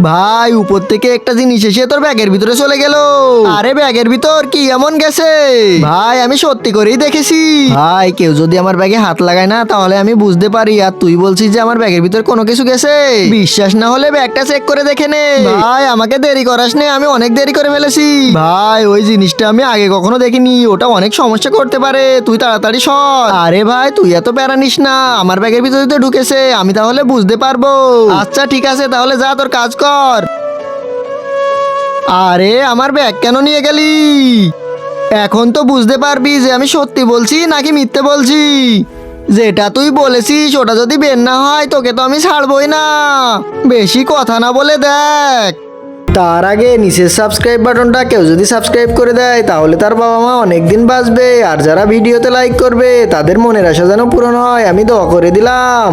ভাই উপর থেকে একটা জিনিস এসে তোর ব্যাগের ভিতরে চলে গেল। আরে ব্যাগের ভিতর কি এমন গেছে? ভাই আমি সত্যি করেই দেখেছি। ভাই কেউ যদি আমার ব্যাগে হাত লাগায় না তাহলে আমি বুঝতে পারি, আর তুই বলছিস যে আমার ব্যাগের ভিতর কোনো কিছু গেছে। বিশ্বাস না হলে ব্যাগটা চেক করে দেখে নে। ভাই আমাকে দেরি করাস নে, আমি অনেক দেরি করে ফেলেছি। ভাই ওই জিনিসটা আমি আগে কখনো দেখিনি, ওটা অনেক সমস্যা করতে পারে, তুই তাড়াতাড়ি সর। আরে ভাই তুই এত প্যারা নিস না, আমার ব্যাগের ভিতরে তো ঢুকেছে, আমি তাহলে বুঝতে পারবো। আচ্ছা ঠিক আছে তাহলে যা তোর কাজ কর। আরে আমার ব্যাগ কেন নিয়ে গেলি? এখন তো বুঝতে পারবি যে আমি সত্যি বলছি নাকি মিথ্যে বলছি। যেটা তুই বলেছিস ওটা যদি বের না হয় তোকে তো আমি ছাড়বই না। বেশি কথা না বলে দেখ। তার আগে নিচের সাবস্ক্রাইব বাটনটা কেউ যদি সাবস্ক্রাইব করে দেয় তাহলে তার বাবা মা অনেক দিন বাঁচবে, আর যারা ভিডিওতে লাইক করবে তাদের মনের আশা যেন পূরণ হয়, আমি দোয়া করে দিলাম।